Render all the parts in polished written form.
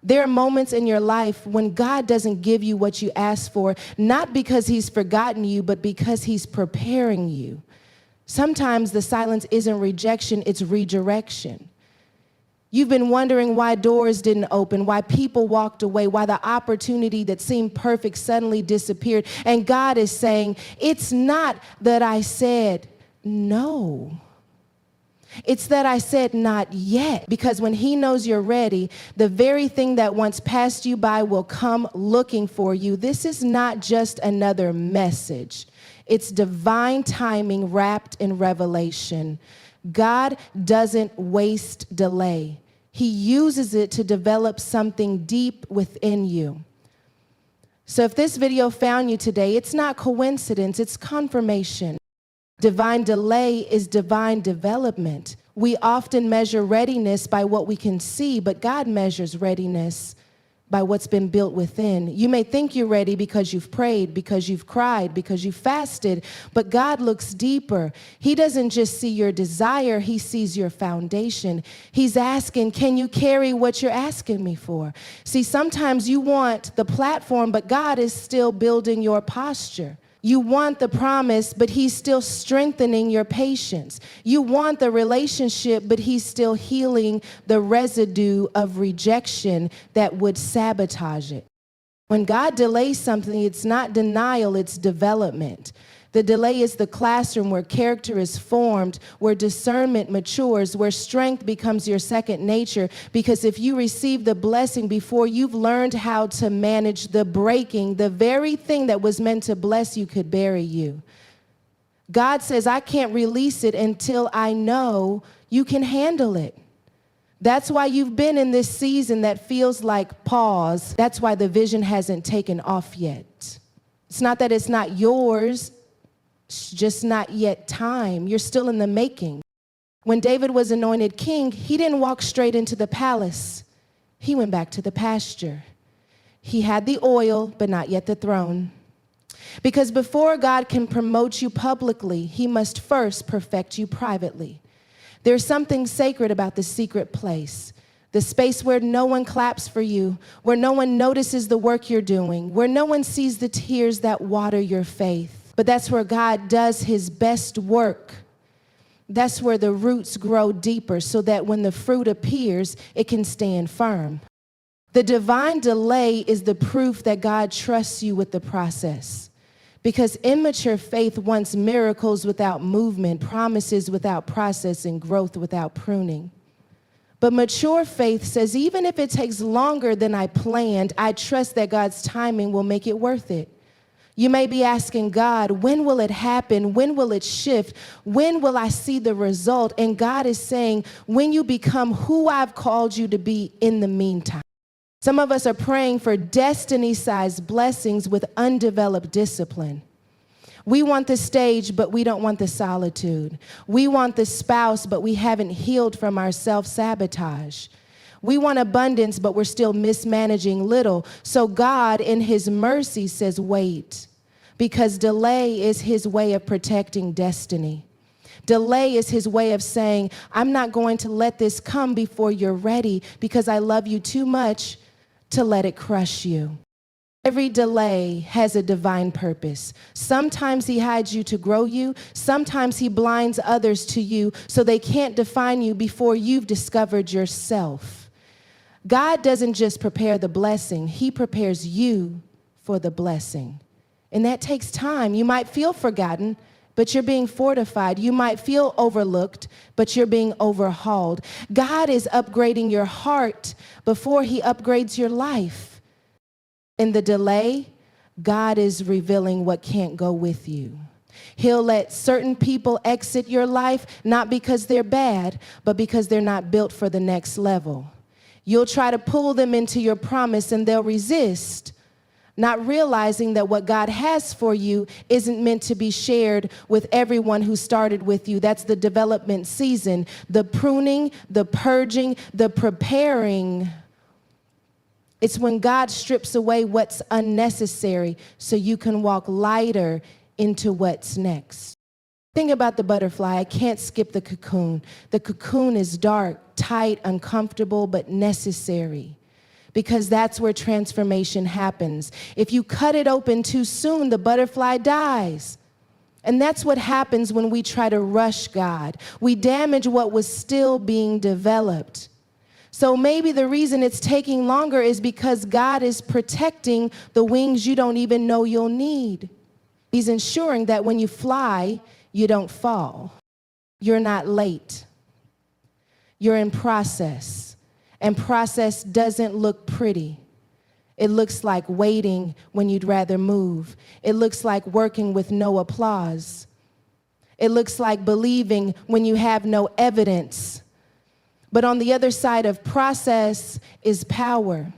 There are moments in your life when God doesn't give you what you asked for, not because he's forgotten you, but because he's preparing you. Sometimes the silence isn't rejection, it's redirection. You've been wondering why doors didn't open, why people walked away, why the opportunity that seemed perfect suddenly disappeared. And God is saying, it's not that I said no. It's that I said not yet, because when he knows you're ready, the very thing that once passed you by will come looking for you. This is not just another message. It's divine timing wrapped in revelation. God doesn't waste delay. He uses it to develop something deep within you. So if this video found you today, it's not coincidence, it's confirmation. Divine delay is divine development. We often measure readiness by what we can see, but God measures readiness by what's been built within. You may think you're ready because you've prayed, because you've cried, because you fasted, but God looks deeper. He doesn't just see your desire, he sees your foundation. He's asking, can you carry what you're asking me for? See, sometimes you want the platform, but God is still building your posture. You want the promise, but he's still strengthening your patience. You want the relationship, but he's still healing the residue of rejection that would sabotage it. When God delays something, it's not denial, it's development. The delay is the classroom where character is formed, where discernment matures, where strength becomes your second nature. Because if you receive the blessing before you've learned how to manage the breaking, the very thing that was meant to bless you could bury you. God says, I can't release it until I know you can handle it. That's why you've been in this season that feels like pause. That's why the vision hasn't taken off yet. It's not that it's not yours. It's just not yet time. You're still in the making. When David was anointed king, he didn't walk straight into the palace. He went back to the pasture. He had the oil, but not yet the throne. Because before God can promote you publicly, he must first perfect you privately. There's something sacred about the secret place, the space where no one claps for you, where no one notices the work you're doing, where no one sees the tears that water your faith. But that's where God does his best work. That's where the roots grow deeper so that when the fruit appears, it can stand firm. The divine delay is the proof that God trusts you with the process. Because immature faith wants miracles without movement, promises without process, and growth without pruning. But mature faith says, even if it takes longer than I planned, I trust that God's timing will make it worth it. You may be asking God, when will it happen? When will it shift? When will I see the result? And God is saying, when you become who I've called you to be in the meantime. Some of us are praying for destiny-sized blessings with undeveloped discipline. We want the stage, but we don't want the solitude. We want the spouse, but we haven't healed from our self-sabotage. We want abundance, but we're still mismanaging little. So God, in his mercy, says, wait, because delay is his way of protecting destiny. Delay is his way of saying, I'm not going to let this come before you're ready because I love you too much to let it crush you. Every delay has a divine purpose. Sometimes he hides you to grow you. Sometimes he blinds others to you so they can't define you before you've discovered yourself. God doesn't just prepare the blessing, he prepares you for the blessing. And that takes time. You might feel forgotten, but you're being fortified. You might feel overlooked, but you're being overhauled. God is upgrading your heart before he upgrades your life. In the delay, God is revealing what can't go with you. He'll let certain people exit your life, not because they're bad, but because they're not built for the next level. You'll try to pull them into your promise and they'll resist, not realizing that what God has for you isn't meant to be shared with everyone who started with you. That's the development season, the pruning, the purging, the preparing. It's when God strips away what's unnecessary so you can walk lighter into what's next. Think about the butterfly. I can't skip the cocoon. The cocoon is dark, tight, uncomfortable, but necessary. because that's where transformation happens. If you cut it open too soon, the butterfly dies. And that's what happens when we try to rush God. We damage what was still being developed. So maybe the reason it's taking longer is because God is protecting the wings you don't even know you'll need. He's ensuring that when you fly, you don't fall. You're not late. You're in process. And process doesn't look pretty. It looks like waiting when you'd rather move. It looks like working with no applause. It looks like believing when you have no evidence. But on the other side of process is power,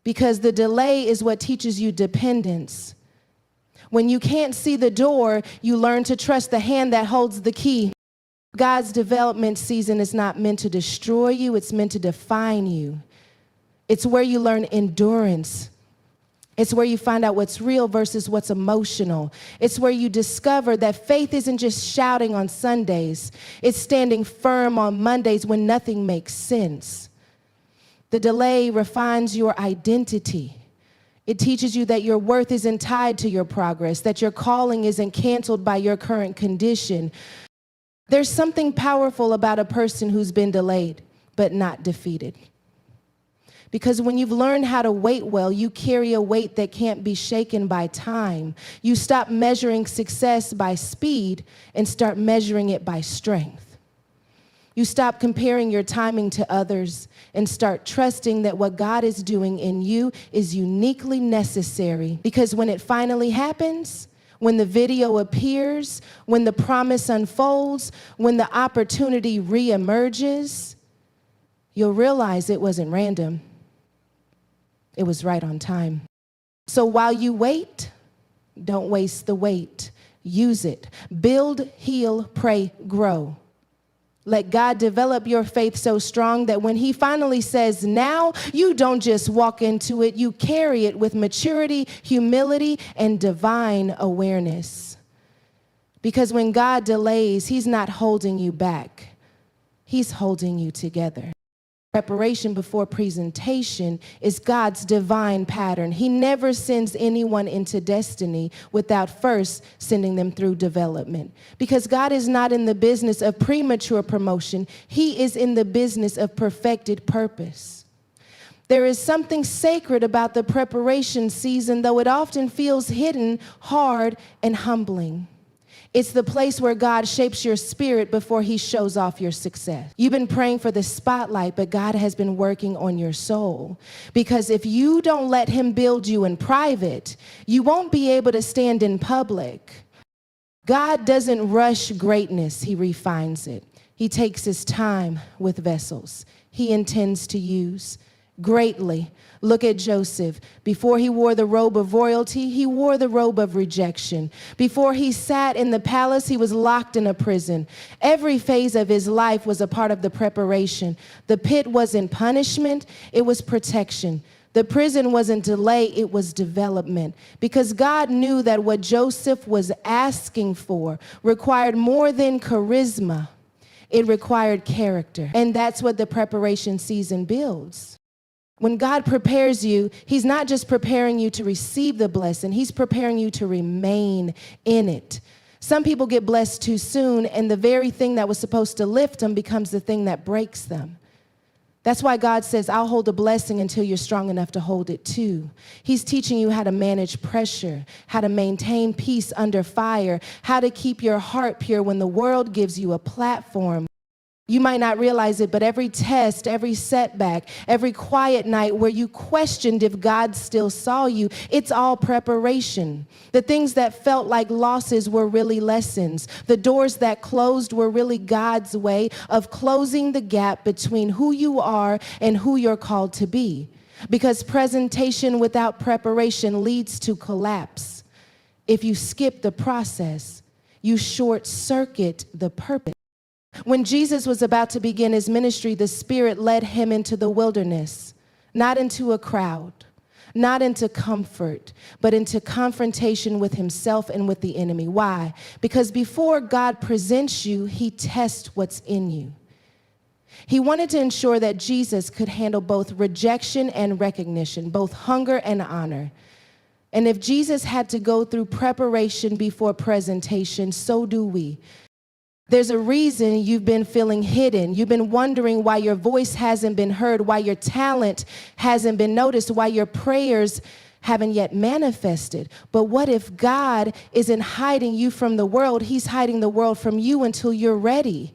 because the delay is what teaches you dependence. When you can't see the door, you learn to trust the hand that holds the key. God's development season is not meant to destroy you, it's meant to define you. It's where you learn endurance. It's where you find out what's real versus what's emotional. It's where you discover that faith isn't just shouting on Sundays. It's standing firm on Mondays when nothing makes sense. The delay refines your identity. It teaches you that your worth isn't tied to your progress, that your calling isn't canceled by your current condition. There's something powerful about a person who's been delayed, but not defeated. Because when you've learned how to wait well, you carry a weight that can't be shaken by time. You stop measuring success by speed and start measuring it by strength. You stop comparing your timing to others and start trusting that what God is doing in you is uniquely necessary. Because when it finally happens, when the video appears, when the promise unfolds, when the opportunity reemerges, you'll realize it wasn't random. It was right on time. So while you wait, don't waste the wait. Use it. Build, heal, pray, grow. Let God develop your faith so strong that when he finally says now, you don't just walk into it, you carry it with maturity, humility, and divine awareness. Because when God delays, he's not holding you back. He's holding you together. Preparation before presentation is God's divine pattern. He never sends anyone into destiny without first sending them through development. Because God is not in the business of premature promotion. He is in the business of perfected purpose. There is something sacred about the preparation season, though it often feels hidden, hard, and humbling. It's the place where God shapes your spirit before he shows off your success. You've been praying for the spotlight, but God has been working on your soul. Because if you don't let him build you in private, you won't be able to stand in public. God doesn't rush greatness, he refines it. He takes his time with vessels he intends to use greatly. Look at Joseph. Before he wore the robe of royalty, he wore the robe of rejection. Before he sat in the palace, he was locked in a prison. Every phase of his life was a part of the preparation. The pit wasn't punishment, it was protection. The prison wasn't delay, it was development. Because God knew that what Joseph was asking for required more than charisma. It required character. And that's what the preparation season builds. When God prepares you, he's not just preparing you to receive the blessing, he's preparing you to remain in it. Some people get blessed too soon, and the very thing that was supposed to lift them becomes the thing that breaks them. That's why God says, I'll hold a blessing until you're strong enough to hold it too. He's teaching you how to manage pressure, how to maintain peace under fire, how to keep your heart pure when the world gives you a platform. You might not realize it, but every test, every setback, every quiet night where you questioned if God still saw you, it's all preparation. The things that felt like losses were really lessons. The doors that closed were really God's way of closing the gap between who you are and who you're called to be. Because presentation without preparation leads to collapse. If you skip the process, you short circuit the purpose. When Jesus was about to begin his ministry, the Spirit led him into the wilderness, not into a crowd, not into comfort, but into confrontation with himself and with the enemy. Why? Because before God presents you, he tests what's in you. He wanted to ensure that Jesus could handle both rejection and recognition, both hunger and honor. And if Jesus had to go through preparation before presentation, so do we. There's a reason you've been feeling hidden. You've been wondering why your voice hasn't been heard, why your talent hasn't been noticed, why your prayers haven't yet manifested. But what if God isn't hiding you from the world? He's hiding the world from you until you're ready.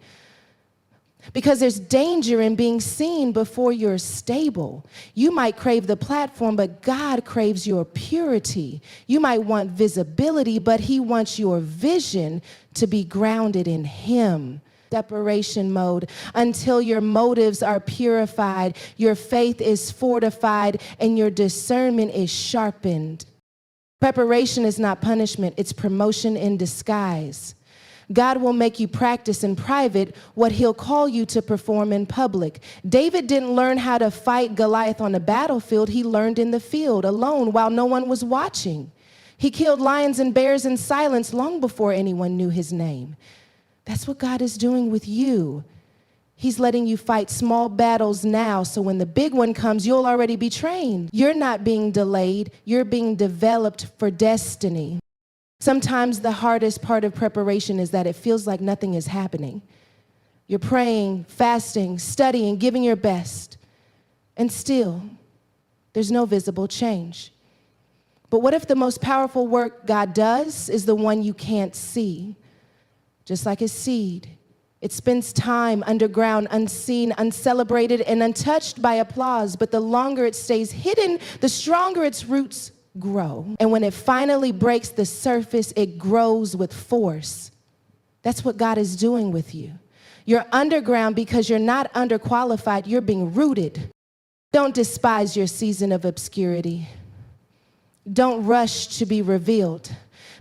Because there's danger in being seen before you're stable. You might crave the platform, but God craves your purity. You might want visibility, but he wants your vision to be grounded in him. Separation mode until your motives are purified, your faith is fortified, and your discernment is sharpened. Preparation is not punishment, it's promotion in disguise. God will make you practice in private what he'll call you to perform in public. David didn't learn how to fight Goliath on the battlefield. He learned in the field alone while no one was watching. He killed lions and bears in silence long before anyone knew his name. That's what God is doing with you. He's letting you fight small battles now, so when the big one comes, you'll already be trained. You're not being delayed. You're being developed for destiny. Sometimes the hardest part of preparation is that it feels like nothing is happening. You're praying, fasting, studying, giving your best, and still, there's no visible change. But what if the most powerful work God does is the one you can't see? Just like his seed, it spends time underground, unseen, uncelebrated, and untouched by applause. But the longer it stays hidden, the stronger its roots grow. And when it finally breaks the surface, it grows with force. That's what God is doing with you. You're underground because you're not underqualified, you're being rooted. Don't despise your season of obscurity. Don't rush to be revealed,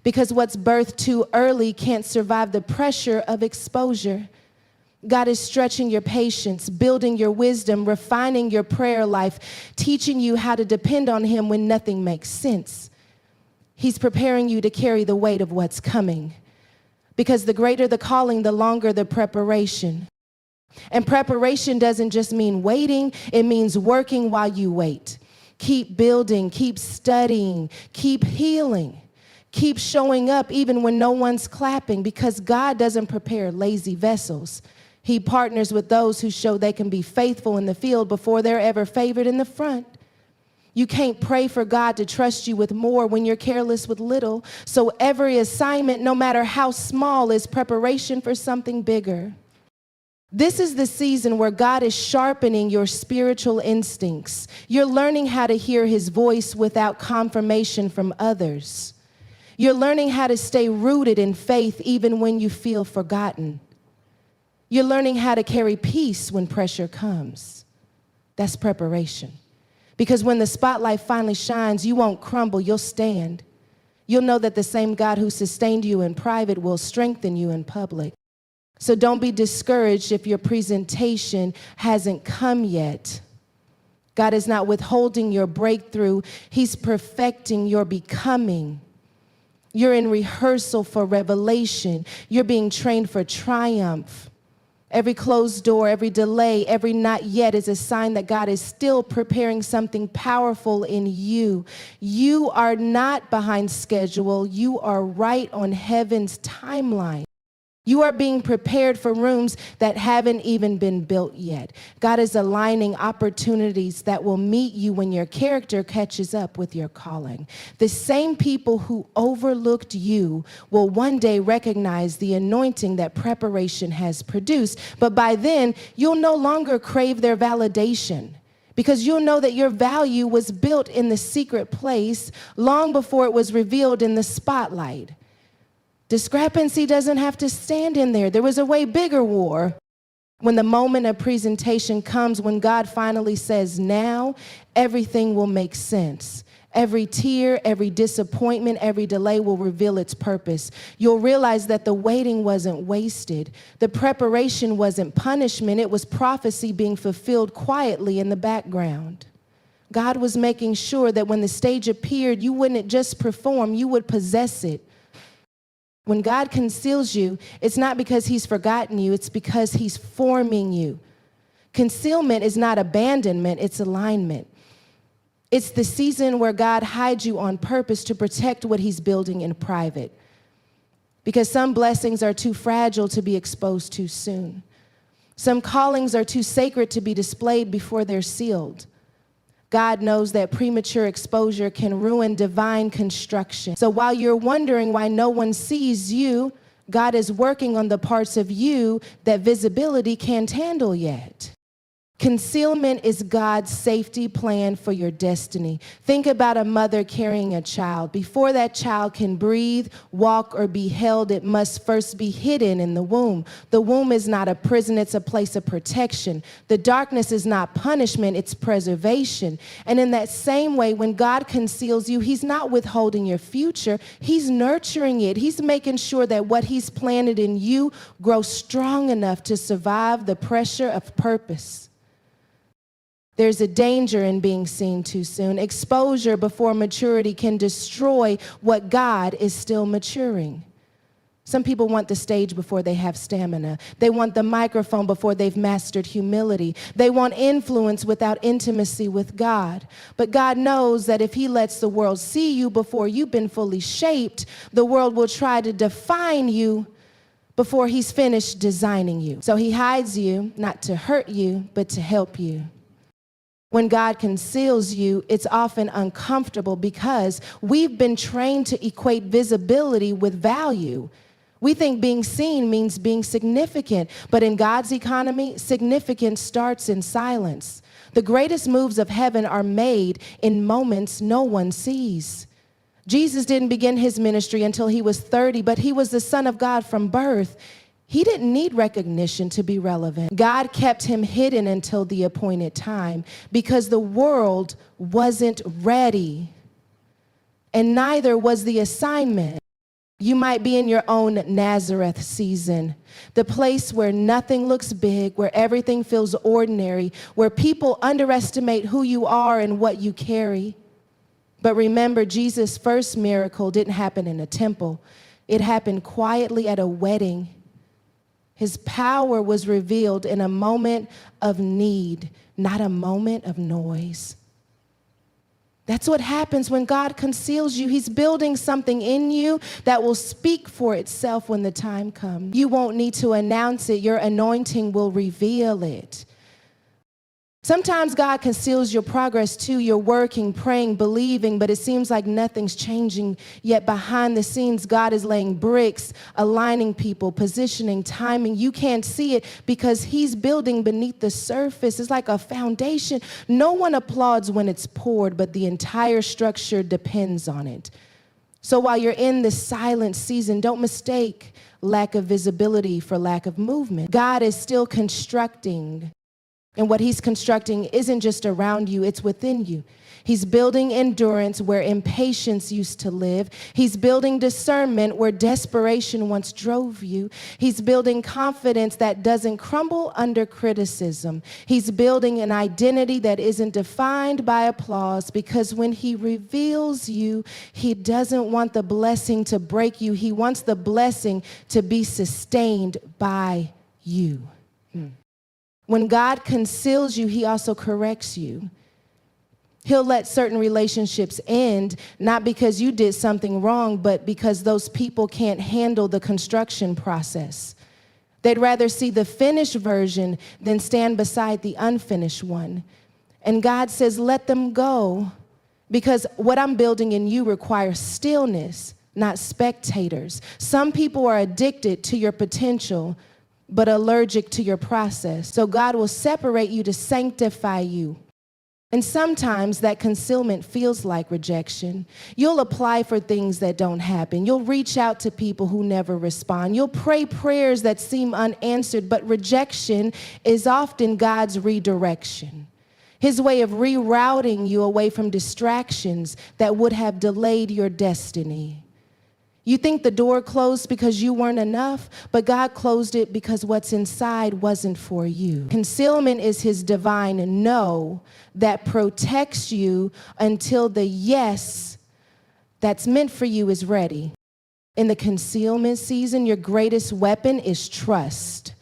because what's birthed too early can't survive the pressure of exposure. God is stretching your patience, building your wisdom, refining your prayer life, teaching you how to depend on him when nothing makes sense. He's preparing you to carry the weight of what's coming, because the greater the calling, the longer the preparation. And preparation doesn't just mean waiting, it means working while you wait. Keep building, keep studying, keep healing. Keep showing up even when no one's clapping, because God doesn't prepare lazy vessels. He partners with those who show they can be faithful in the field before they're ever favored in the front. You can't pray for God to trust you with more when you're careless with little. So every assignment, no matter how small, is preparation for something bigger. This is the season where God is sharpening your spiritual instincts. You're learning how to hear his voice without confirmation from others. You're learning how to stay rooted in faith even when you feel forgotten. You're learning how to carry peace when pressure comes. That's preparation. Because when the spotlight finally shines, you won't crumble, you'll stand. You'll know that the same God who sustained you in private will strengthen you in public. So don't be discouraged if your presentation hasn't come yet. God is not withholding your breakthrough. He's perfecting your becoming. You're in rehearsal for revelation. You're being trained for triumph. Every closed door, every delay, every not yet is a sign that God is still preparing something powerful in you. You are not behind schedule. You are right on heaven's timeline. You are being prepared for rooms that haven't even been built yet. God is aligning opportunities that will meet you when your character catches up with your calling. The same people who overlooked you will one day recognize the anointing that preparation has produced. But by then, you'll no longer crave their validation, because you'll know that your value was built in the secret place long before it was revealed in the spotlight. Discrepancy doesn't have to stand in there. There was a way bigger war. When the moment of presentation comes, when God finally says, now, everything will make sense. Every tear, every disappointment, every delay will reveal its purpose. You'll realize that the waiting wasn't wasted. The preparation wasn't punishment. It was prophecy being fulfilled quietly in the background. God was making sure that when the stage appeared, you wouldn't just perform, you would possess it. When God conceals you, it's not because he's forgotten you, it's because he's forming you. Concealment is not abandonment, it's alignment. It's the season where God hides you on purpose to protect what he's building in private. Because some blessings are too fragile to be exposed too soon. Some callings are too sacred to be displayed before they're sealed. God knows that premature exposure can ruin divine construction. So while you're wondering why no one sees you, God is working on the parts of you that visibility can't handle yet. Concealment is God's safety plan for your destiny. Think about a mother carrying a child. Before that child can breathe, walk, or be held, it must first be hidden in the womb. The womb is not a prison, it's a place of protection. The darkness is not punishment, it's preservation. And in that same way, when God conceals you, he's not withholding your future, he's nurturing it. He's making sure that what he's planted in you grows strong enough to survive the pressure of purpose. There's a danger in being seen too soon. Exposure before maturity can destroy what God is still maturing. Some people want the stage before they have stamina. They want the microphone before they've mastered humility. They want influence without intimacy with God. But God knows that if he lets the world see you before you've been fully shaped, the world will try to define you before he's finished designing you. So he hides you, not to hurt you, but to help you. When God conceals you, it's often uncomfortable because we've been trained to equate visibility with value. We think being seen means being significant, but in God's economy, significance starts in silence. The greatest moves of heaven are made in moments no one sees. Jesus didn't begin his ministry until he was 30, but he was the Son of God from birth. He didn't need recognition to be relevant. God kept him hidden until the appointed time because the world wasn't ready, and neither was the assignment. You might be in your own Nazareth season, the place where nothing looks big, where everything feels ordinary, where people underestimate who you are and what you carry. But remember, Jesus' first miracle didn't happen in a temple. It happened quietly at a wedding. His power was revealed in a moment of need, not a moment of noise. That's what happens when God conceals you. He's building something in you that will speak for itself when the time comes. You won't need to announce it. Your anointing will reveal it. Sometimes God conceals your progress too. You're working, praying, believing, but it seems like nothing's changing. Yet behind the scenes, God is laying bricks, aligning people, positioning, timing. You can't see it because he's building beneath the surface. It's like a foundation. No one applauds when it's poured, but the entire structure depends on it. So while you're in this silent season, don't mistake lack of visibility for lack of movement. God is still constructing. And what he's constructing isn't just around you, it's within you. He's building endurance where impatience used to live. He's building discernment where desperation once drove you. He's building confidence that doesn't crumble under criticism. He's building an identity that isn't defined by applause, because when he reveals you, he doesn't want the blessing to break you. He wants the blessing to be sustained by you. When God conceals you, he also corrects you. He'll let certain relationships end, not because you did something wrong, but because those people can't handle the construction process. They'd rather see the finished version than stand beside the unfinished one. And God says, let them go, because what I'm building in you requires stillness, not spectators. Some people are addicted to your potential, but allergic to your process. So God will separate you to sanctify you. And sometimes that concealment feels like rejection. You'll apply for things that don't happen. You'll reach out to people who never respond. You'll pray prayers that seem unanswered, but rejection is often God's redirection. His way of rerouting you away from distractions that would have delayed your destiny. You think the door closed because you weren't enough, but God closed it because what's inside wasn't for you. Concealment is his divine no that protects you until the yes that's meant for you is ready. In the concealment season, your greatest weapon is trust.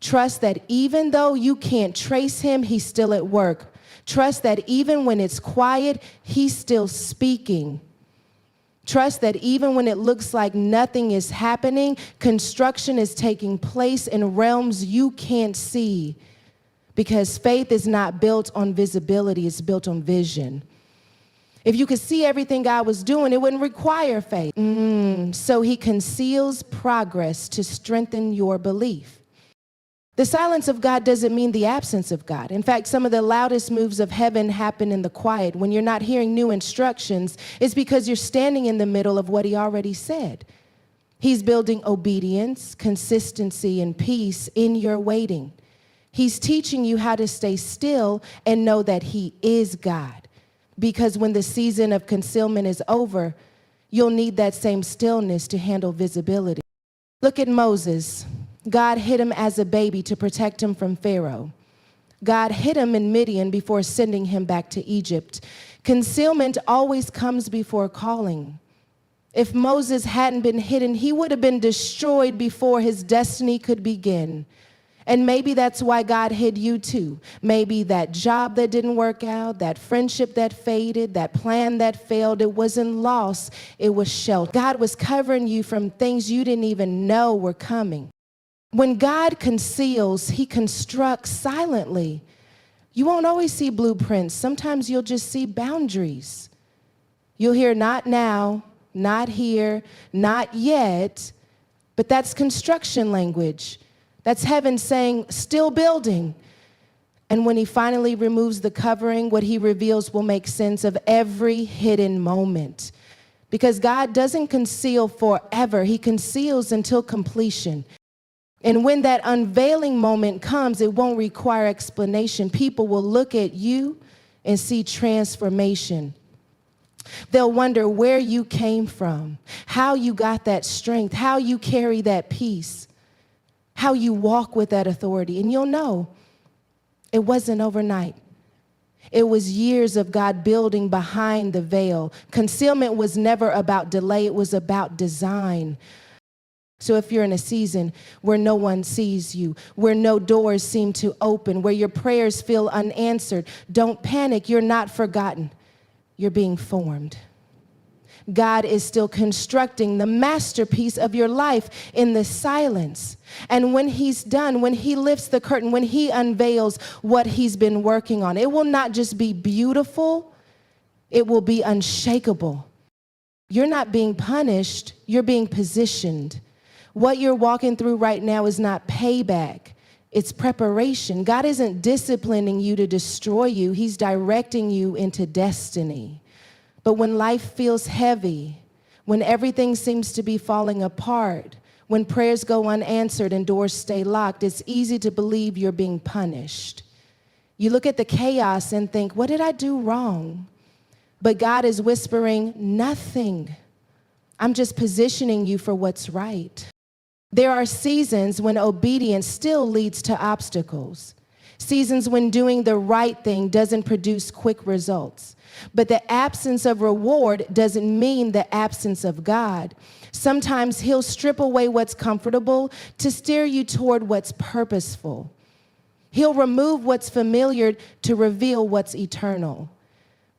Trust that even though you can't trace him, he's still at work. Trust that even when it's quiet, he's still speaking. Trust that even when it looks like nothing is happening, construction is taking place in realms you can't see. Because faith is not built on visibility, it's built on vision. If you could see everything God was doing, it wouldn't require faith. So he conceals progress to strengthen your belief. The silence of God doesn't mean the absence of God. In fact, some of the loudest moves of heaven happen in the quiet. When you're not hearing new instructions, it's because you're standing in the middle of what he already said. He's building obedience, consistency, and peace in your waiting. He's teaching you how to stay still and know that he is God. Because when the season of concealment is over, you'll need that same stillness to handle visibility. Look at Moses. God hid him as a baby to protect him from Pharaoh. God hid him in Midian before sending him back to Egypt. Concealment always comes before calling. If Moses hadn't been hidden, he would have been destroyed before his destiny could begin. And maybe that's why God hid you too. Maybe that job that didn't work out, that friendship that faded, that plan that failed, it wasn't loss, it was shelter. God was covering you from things you didn't even know were coming. When God conceals, he constructs silently. You won't always see blueprints. Sometimes you'll just see boundaries. You'll hear not now, not here, not yet, but that's construction language. That's heaven saying, still building. And when he finally removes the covering, what he reveals will make sense of every hidden moment. Because God doesn't conceal forever. He conceals until completion. And when that unveiling moment comes, it won't require explanation. People will look at you and see transformation. They'll wonder where you came from, how you got that strength, how you carry that peace, how you walk with that authority. And you'll know it wasn't overnight. It was years of God building behind the veil. Concealment was never about delay, it was about design. So if you're in a season where no one sees you, where no doors seem to open, where your prayers feel unanswered, don't panic. You're not forgotten. You're being formed. God is still constructing the masterpiece of your life in the silence. And when he's done, when he lifts the curtain, when he unveils what he's been working on, it will not just be beautiful, it will be unshakable. You're not being punished, you're being positioned. What you're walking through right now is not payback. It's preparation. God isn't disciplining you to destroy you. He's directing you into destiny. But when life feels heavy, when everything seems to be falling apart, when prayers go unanswered and doors stay locked, it's easy to believe you're being punished. You look at the chaos and think, what did I do wrong? But God is whispering, nothing. I'm just positioning you for what's right. There are seasons when obedience still leads to obstacles. Seasons when doing the right thing doesn't produce quick results. But the absence of reward doesn't mean the absence of God. Sometimes he'll strip away what's comfortable to steer you toward what's purposeful. He'll remove what's familiar to reveal what's eternal.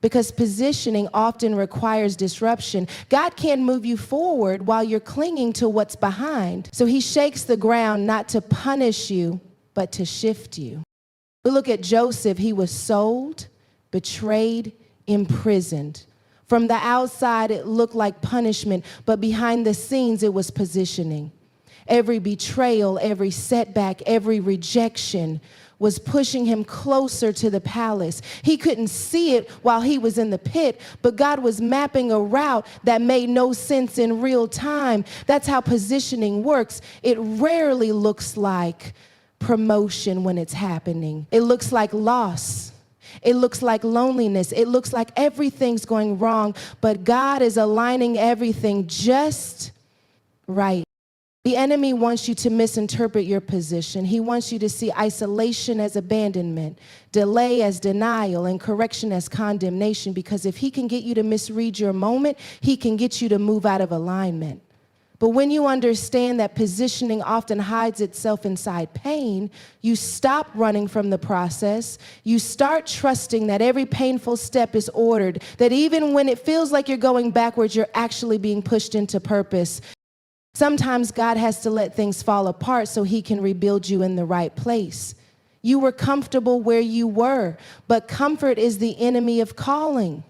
Because positioning often requires disruption. God can't move you forward while you're clinging to what's behind. So he shakes the ground not to punish you, but to shift you. We look at Joseph. He was sold, betrayed, imprisoned. From the outside, it looked like punishment, but behind the scenes, it was positioning. Every betrayal, every setback, every rejection was pushing him closer to the palace. He couldn't see it while he was in the pit, but God was mapping a route that made no sense in real time. That's how positioning works. It rarely looks like promotion when it's happening. It looks like loss. It looks like loneliness. It looks like everything's going wrong, but God is aligning everything just right. The enemy wants you to misinterpret your position. He wants you to see isolation as abandonment, delay as denial, and correction as condemnation, because if he can get you to misread your moment, he can get you to move out of alignment. But when you understand that positioning often hides itself inside pain, you stop running from the process. You start trusting that every painful step is ordered, that even when it feels like you're going backwards, you're actually being pushed into purpose. Sometimes God has to let things fall apart so he can rebuild you in the right place. You were comfortable where you were, but comfort is the enemy of calling.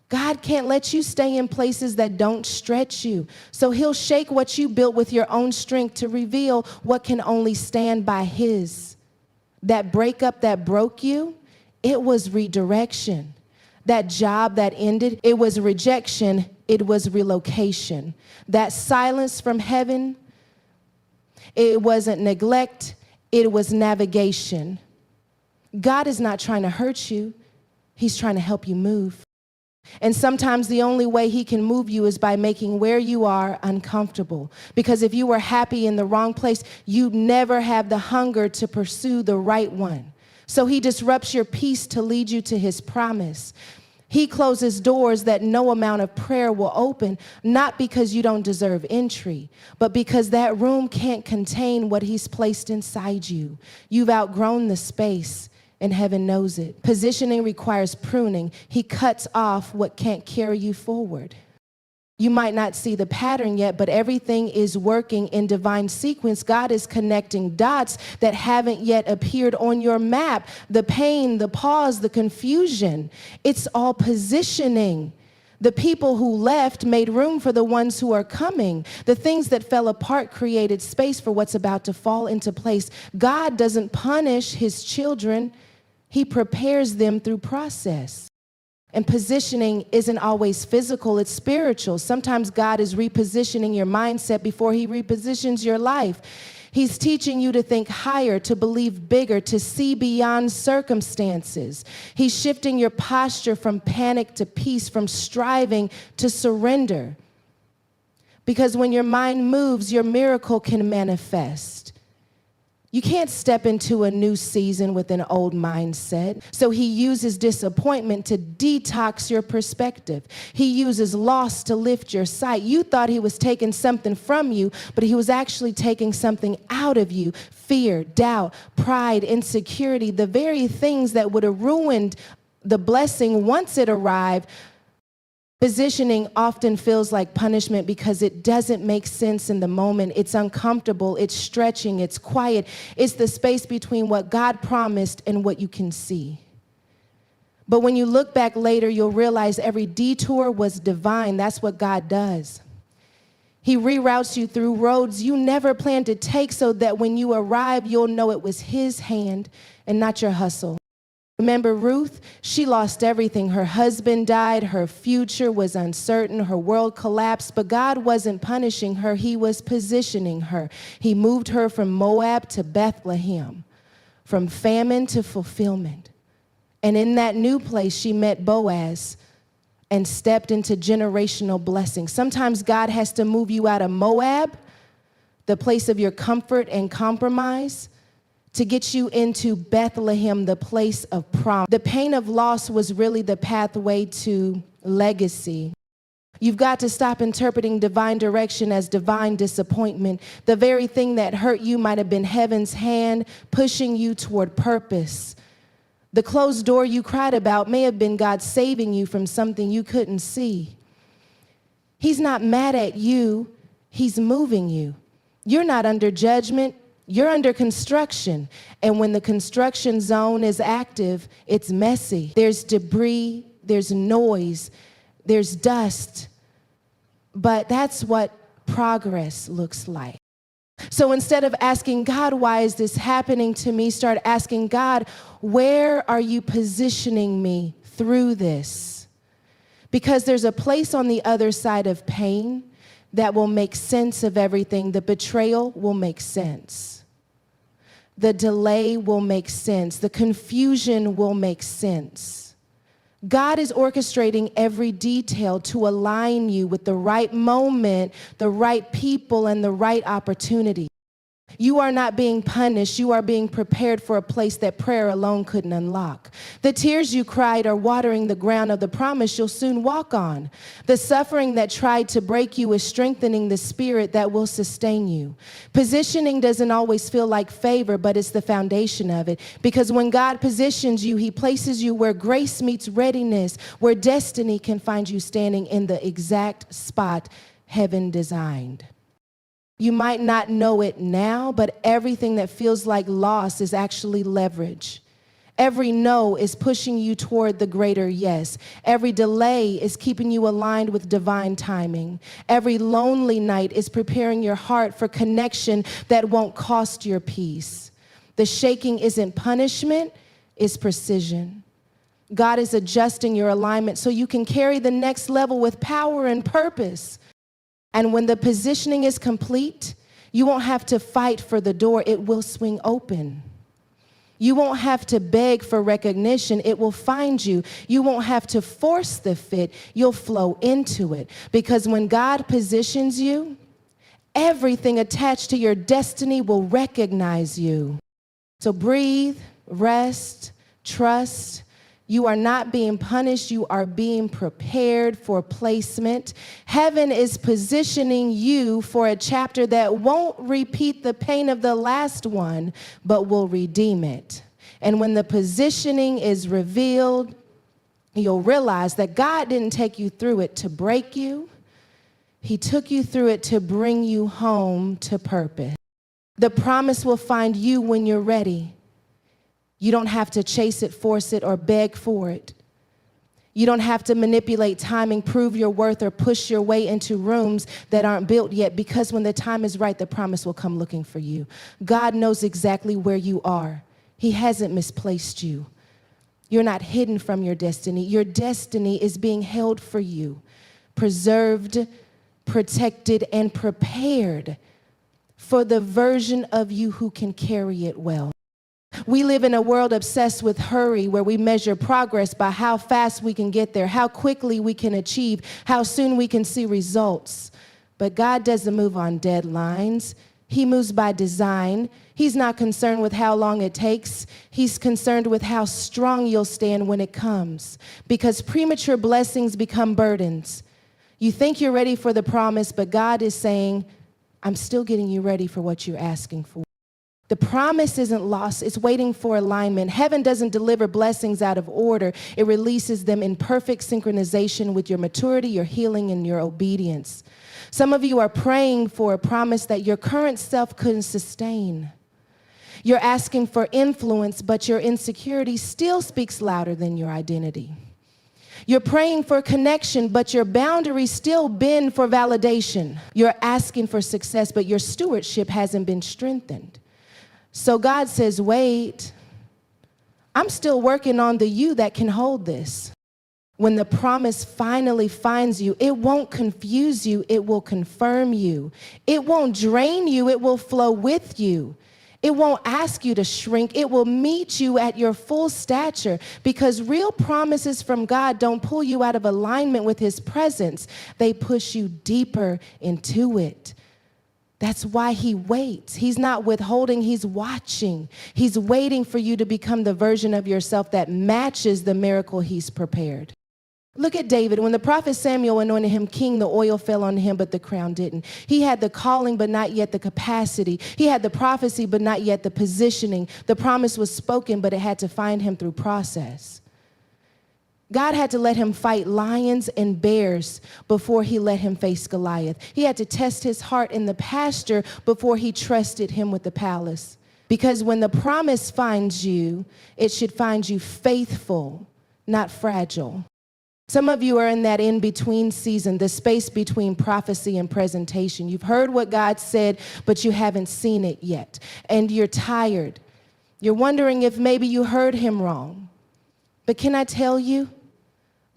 God can't let you stay in places that don't stretch you. So he'll shake what you built with your own strength to reveal what can only stand by his. That breakup that broke you, it was redirection. That job that ended, it was rejection, it was relocation. That silence from heaven, it wasn't neglect, it was navigation. God is not trying to hurt you, he's trying to help you move. And sometimes the only way he can move you is by making where you are uncomfortable. Because if you were happy in the wrong place, you'd never have the hunger to pursue the right one. So he disrupts your peace to lead you to his promise. He closes doors that no amount of prayer will open, not because you don't deserve entry, but because that room can't contain what he's placed inside you. You've outgrown the space. And heaven knows it. Positioning requires pruning. He cuts off what can't carry you forward. You might not see the pattern yet, but everything is working in divine sequence. God is connecting dots that haven't yet appeared on your map. The pain, the pause, the confusion, it's all positioning. The people who left made room for the ones who are coming. The things that fell apart created space for what's about to fall into place. God doesn't punish his children. He prepares them through process. And positioning isn't always physical, it's spiritual. Sometimes God is repositioning your mindset before he repositions your life. He's teaching you to think higher, to believe bigger, to see beyond circumstances. He's shifting your posture from panic to peace, from striving to surrender. Because when your mind moves, your miracle can manifest. You can't step into a new season with an old mindset. So he uses disappointment to detox your perspective. He uses loss to lift your sight. You thought he was taking something from you, but he was actually taking something out of you. Fear, doubt, pride, insecurity, the very things that would have ruined the blessing once it arrived. Positioning often feels like punishment because it doesn't make sense in the moment. It's uncomfortable, it's stretching, it's quiet. It's the space between what God promised and what you can see. But when you look back later, you'll realize every detour was divine. That's what God does. He reroutes you through roads you never planned to take so that when you arrive, you'll know it was his hand and not your hustle. Remember Ruth? She lost everything. Her husband died. Her future was uncertain. Her world collapsed. But God wasn't punishing her. He was positioning her. He moved her from Moab to Bethlehem, from famine to fulfillment. And in that new place, she met Boaz and stepped into generational blessings. Sometimes God has to move you out of Moab, the place of your comfort and compromise, to get you into Bethlehem, the place of promise. The pain of loss was really the pathway to legacy. You've got to stop interpreting divine direction as divine disappointment. The very thing that hurt you might have been heaven's hand pushing you toward purpose. The closed door you cried about may have been God saving you from something you couldn't see. He's not mad at you, he's moving you. You're not under judgment. You're under construction, and when the construction zone is active, it's messy. There's debris, there's noise, there's dust, but that's what progress looks like. So instead of asking God, why is this happening to me, start asking God, where are you positioning me through this? Because there's a place on the other side of pain that will make sense of everything. The betrayal will make sense. The delay will make sense. The confusion will make sense. God is orchestrating every detail to align you with the right moment, the right people, and the right opportunity. You are not being punished. You are being prepared for a place that prayer alone couldn't unlock. The tears you cried are watering the ground of the promise you'll soon walk on. The suffering that tried to break you is strengthening the spirit that will sustain you. Positioning doesn't always feel like favor, but it's the foundation of it. Because when God positions you, he places you where grace meets readiness, where destiny can find you standing in the exact spot heaven designed. You might not know it now, but everything that feels like loss is actually leverage. Every no is pushing you toward the greater yes. Every delay is keeping you aligned with divine timing. Every lonely night is preparing your heart for connection that won't cost your peace. The shaking isn't punishment, it's precision. God is adjusting your alignment so you can carry the next level with power and purpose. And when the positioning is complete, you won't have to fight for the door, it will swing open. You won't have to beg for recognition, it will find you. You won't have to force the fit, you'll flow into it. Because when God positions you, everything attached to your destiny will recognize you. So breathe, rest, trust. You are not being punished, you are being prepared for placement. Heaven is positioning you for a chapter that won't repeat the pain of the last one, but will redeem it. And when the positioning is revealed, you'll realize that God didn't take you through it to break you. He took you through it to bring you home to purpose. The promise will find you when you're ready. You don't have to chase it, force it, or beg for it. You don't have to manipulate timing, prove your worth, or push your way into rooms that aren't built yet, because when the time is right, the promise will come looking for you. God knows exactly where you are. He hasn't misplaced you. You're not hidden from your destiny. Your destiny is being held for you, preserved, protected, and prepared for the version of you who can carry it well. We live in a world obsessed with hurry, where we measure progress by how fast we can get there, how quickly we can achieve, how soon we can see results. But God doesn't move on deadlines. He moves by design. He's not concerned with how long it takes. He's concerned with how strong you'll stand when it comes. Because premature blessings become burdens. You think you're ready for the promise, but God is saying, I'm still getting you ready for what you're asking for. The promise isn't lost, it's waiting for alignment. Heaven doesn't deliver blessings out of order. It releases them in perfect synchronization with your maturity, your healing, and your obedience. Some of you are praying for a promise that your current self couldn't sustain. You're asking for influence, but your insecurity still speaks louder than your identity. You're praying for connection, but your boundaries still bend for validation. You're asking for success, but your stewardship hasn't been strengthened. So God says, wait, I'm still working on the you that can hold this. When the promise finally finds you, it won't confuse you, it will confirm you. It won't drain you, it will flow with you. It won't ask you to shrink, it will meet you at your full stature, because real promises from God don't pull you out of alignment with his presence. They push you deeper into it. That's why he waits. He's not withholding, he's watching. He's waiting for you to become the version of yourself that matches the miracle he's prepared. Look at David. When the prophet Samuel anointed him king, the oil fell on him, but the crown didn't. He had the calling, but not yet the capacity. He had the prophecy, but not yet the positioning. The promise was spoken, but it had to find him through process. God had to let him fight lions and bears before he let him face Goliath. He had to test his heart in the pasture before he trusted him with the palace. Because when the promise finds you, it should find you faithful, not fragile. Some of you are in that in-between season, the space between prophecy and presentation. You've heard what God said, but you haven't seen it yet. And you're tired. You're wondering if maybe you heard him wrong. But can I tell you,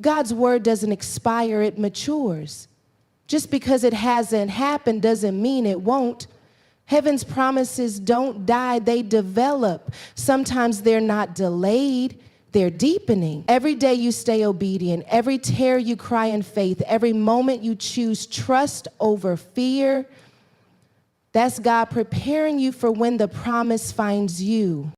God's word doesn't expire, it matures. Just because it hasn't happened doesn't mean it won't. Heaven's promises don't die, they develop. Sometimes they're not delayed, they're deepening. Every day you stay obedient, every tear you cry in faith, every moment you choose trust over fear, That's God preparing you for when the promise finds you.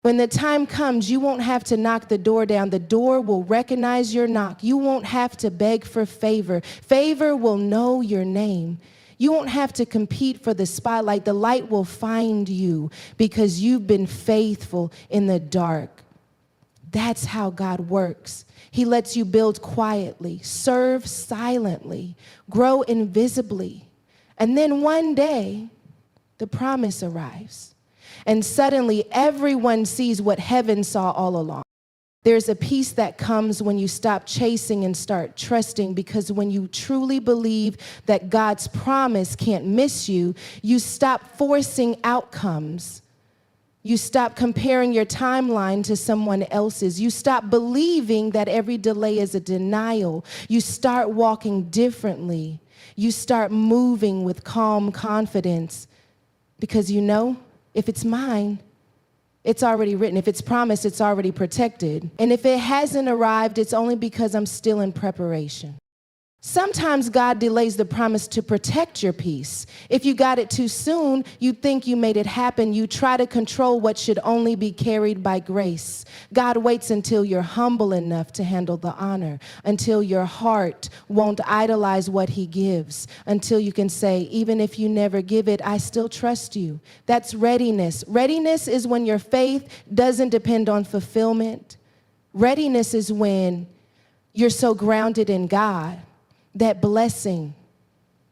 When the time comes, you won't have to knock the door down. The door will recognize your knock. You won't have to beg for favor. Favor will know your name. You won't have to compete for the spotlight. The light will find you because you've been faithful in the dark. That's how God works. He lets you build quietly, serve silently, grow invisibly. And then one day, the promise arrives. And suddenly, everyone sees what heaven saw all along. There's a peace that comes when you stop chasing and start trusting, because when you truly believe that God's promise can't miss you, you stop forcing outcomes. You stop comparing your timeline to someone else's. You stop believing that every delay is a denial. You start walking differently. You start moving with calm confidence, because you know, if it's mine, it's already written. If it's promised, it's already protected. And if it hasn't arrived, it's only because I'm still in preparation. Sometimes God delays the promise to protect your peace. If you got it too soon, you think you made it happen. You try to control what should only be carried by grace. God waits until you're humble enough to handle the honor, until your heart won't idolize what he gives, until you can say, even if you never give it, I still trust you. That's readiness. Readiness is when your faith doesn't depend on fulfillment. Readiness is when you're so grounded in God that blessing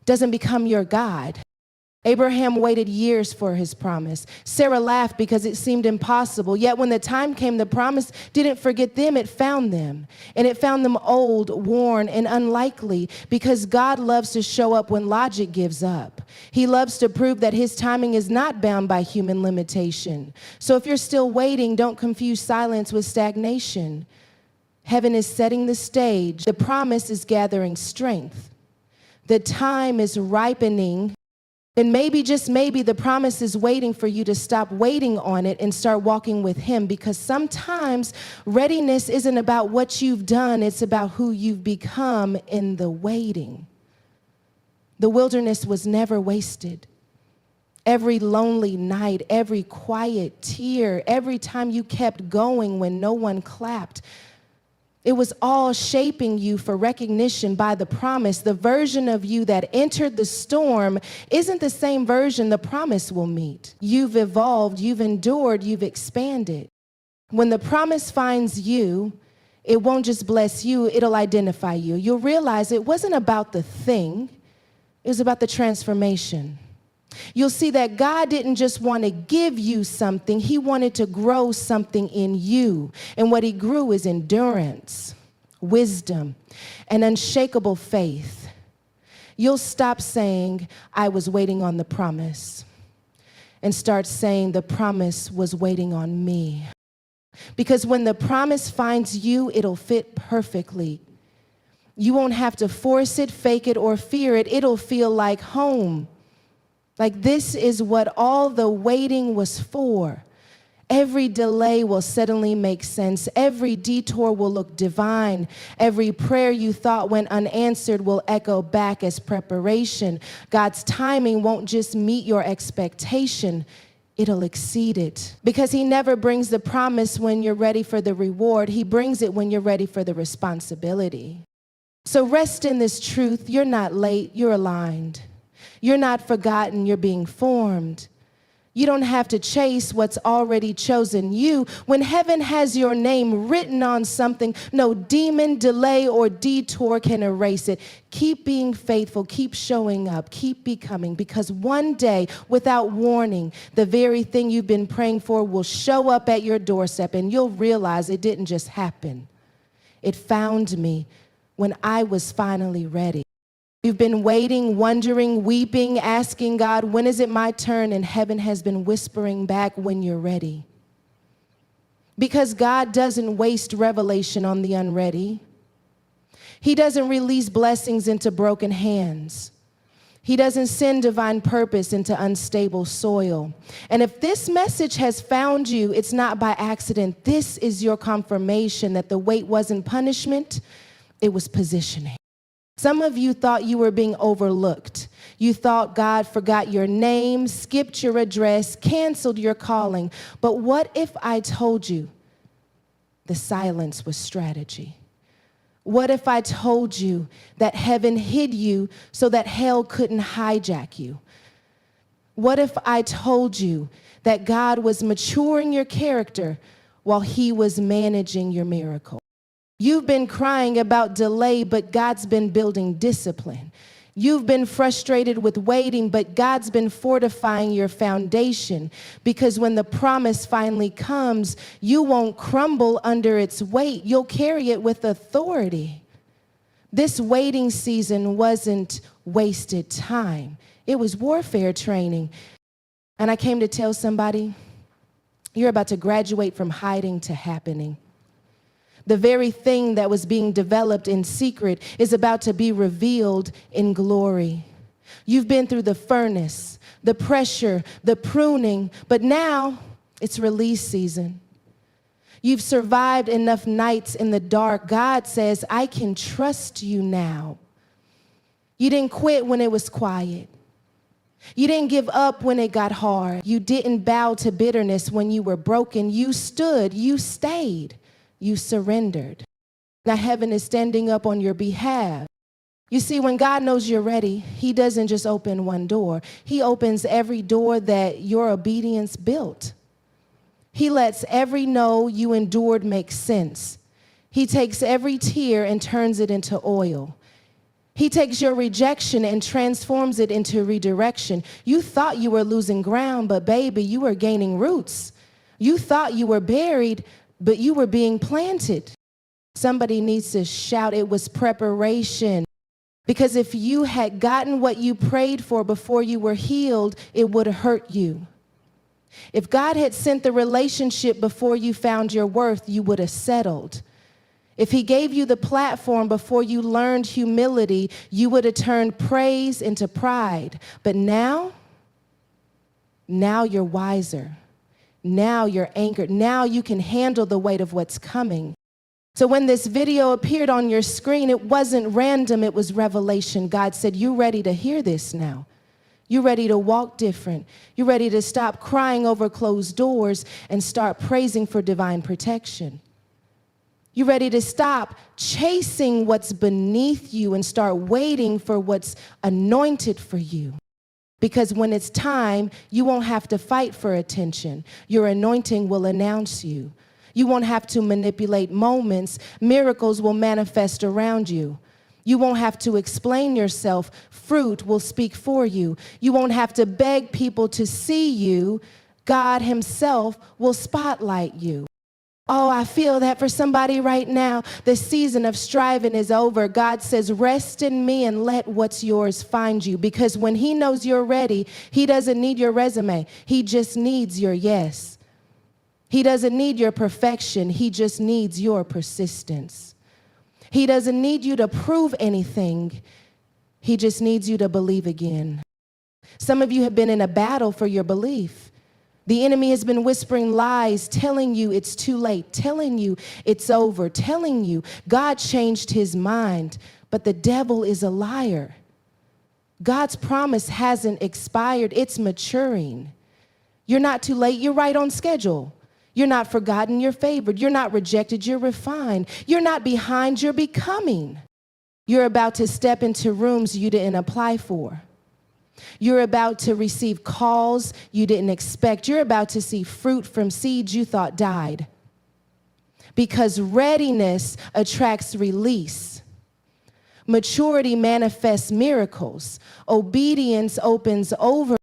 doesn't become your God. Abraham waited years for his promise. Sarah laughed because it seemed impossible. Yet when the time came, the promise didn't forget them, it found them. And it found them old, worn, and unlikely, because God loves to show up when logic gives up. He loves to prove that his timing is not bound by human limitation. So if you're still waiting, don't confuse silence with stagnation. Heaven is setting the stage. The promise is gathering strength. The time is ripening. And maybe, just maybe, the promise is waiting for you to stop waiting on it and start walking with him, because sometimes readiness isn't about what you've done. It's about who you've become in the waiting. The wilderness was never wasted. Every lonely night, every quiet tear, every time you kept going when no one clapped, it was all shaping you for recognition by the promise. The version of you that entered the storm isn't the same version the promise will meet. You've evolved, you've endured, you've expanded. When the promise finds you, it won't just bless you, it'll identify you. You'll realize it wasn't about the thing, it was about the transformation. You'll see that God didn't just want to give you something, he wanted to grow something in you. And what he grew is endurance, wisdom, and unshakable faith. You'll stop saying, I was waiting on the promise, and start saying, the promise was waiting on me. Because when the promise finds you, it'll fit perfectly. You won't have to force it, fake it, or fear it. It'll feel like home. Like this is what all the waiting was for. Every delay will suddenly make sense. Every detour will look divine. Every prayer you thought went unanswered will echo back as preparation. God's timing won't just meet your expectation, it'll exceed it. Because he never brings the promise when you're ready for the reward. He brings it when you're ready for the responsibility. So rest in this truth. You're not late, you're aligned. You're not forgotten, you're being formed. You don't have to chase what's already chosen you. When heaven has your name written on something, no demon, delay, or detour can erase it. Keep being faithful, keep showing up, keep becoming, because one day, without warning, the very thing you've been praying for will show up at your doorstep, and you'll realize it didn't just happen. It found me when I was finally ready. You've been waiting, wondering, weeping, asking God, when is it my turn? And heaven has been whispering back, when you're ready. Because God doesn't waste revelation on the unready. He doesn't release blessings into broken hands. He doesn't send divine purpose into unstable soil. And if this message has found you, it's not by accident. This is your confirmation that the wait wasn't punishment, it was positioning. Some of you thought you were being overlooked. You thought God forgot your name, skipped your address, canceled your calling. But what if I told you the silence was strategy? What if I told you that heaven hid you so that hell couldn't hijack you? What if I told you that God was maturing your character while he was managing your miracle? You've been crying about delay, but God's been building discipline. You've been frustrated with waiting, but God's been fortifying your foundation, because when the promise finally comes, you won't crumble under its weight. You'll carry it with authority. This waiting season wasn't wasted time. It was warfare training. And I came to tell somebody, you're about to graduate from hiding to happening. The very thing that was being developed in secret is about to be revealed in glory. You've been through the furnace, the pressure, the pruning, but now it's release season. You've survived enough nights in the dark. God says, I can trust you now. You didn't quit when it was quiet. You didn't give up when it got hard. You didn't bow to bitterness when you were broken. You stood, you stayed. You surrendered. Now heaven is standing up on your behalf. You see, when God knows you're ready, he doesn't just open one door. He opens every door that your obedience built. He lets every no you endured make sense. He takes every tear and turns it into oil. He takes your rejection and transforms it into redirection. You thought you were losing ground, but baby, you were gaining roots. You thought you were buried, but you were being planted. Somebody needs to shout, it was preparation. Because if you had gotten what you prayed for before you were healed, it would have hurt you. If God had sent the relationship before you found your worth, you would have settled. If he gave you the platform before you learned humility, you would have turned praise into pride. But now you're wiser. Now you're anchored. Now you can handle the weight of what's coming. So when this video appeared on your screen, it wasn't random, it was revelation. God said, you ready to hear this now? You're ready to walk different. You're ready to stop crying over closed doors and start praising for divine protection. You're ready to stop chasing what's beneath you and start waiting for what's anointed for you. Because when it's time, you won't have to fight for attention. Your anointing will announce you. You won't have to manipulate moments. Miracles will manifest around you. You won't have to explain yourself. Fruit will speak for you. You won't have to beg people to see you. God himself will spotlight you. Oh, I feel that for somebody right now. The season of striving is over. God says, rest in me and let what's yours find you. Because when he knows you're ready, he doesn't need your resume. He just needs your yes. He doesn't need your perfection. He just needs your persistence. He doesn't need you to prove anything. He just needs you to believe again. Some of you have been in a battle for your belief. The enemy has been whispering lies, telling you it's too late, telling you it's over, telling you God changed his mind, but the devil is a liar. God's promise hasn't expired, it's maturing. You're not too late, you're right on schedule. You're not forgotten, you're favored. You're not rejected, you're refined. You're not behind, you're becoming. You're about to step into rooms you didn't apply for. You're about to receive calls you didn't expect. You're about to see fruit from seeds you thought died. Because readiness attracts release. Maturity manifests miracles. Obedience opens over.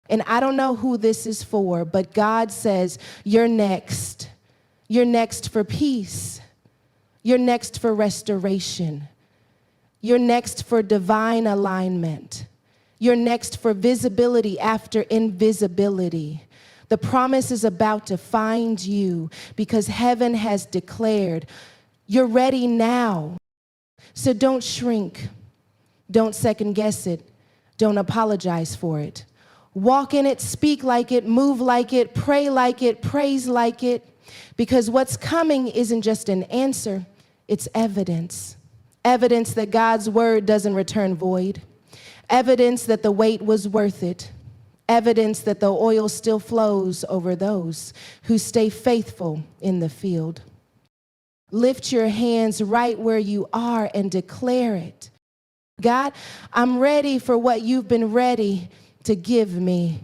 And I don't know who this is for, but God says, you're next. You're next for peace. You're next for restoration. You're next for divine alignment. You're next for visibility after invisibility. The promise is about to find you because heaven has declared you're ready now. So don't shrink. Don't second guess it. Don't apologize for it. Walk in it, speak like it, move like it, pray like it, praise like it, because what's coming isn't just an answer, it's evidence. Evidence that God's word doesn't return void. Evidence that the wait was worth it. Evidence that the oil still flows over those who stay faithful in the field. Lift your hands right where you are and declare it. God, I'm ready for what you've been ready to give me.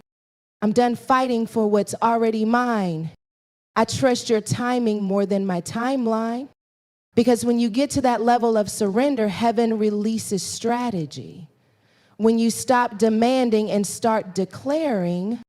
I'm done fighting for what's already mine. I trust your timing more than my timeline. Because when you get to that level of surrender, heaven releases strategy. When you stop demanding and start declaring,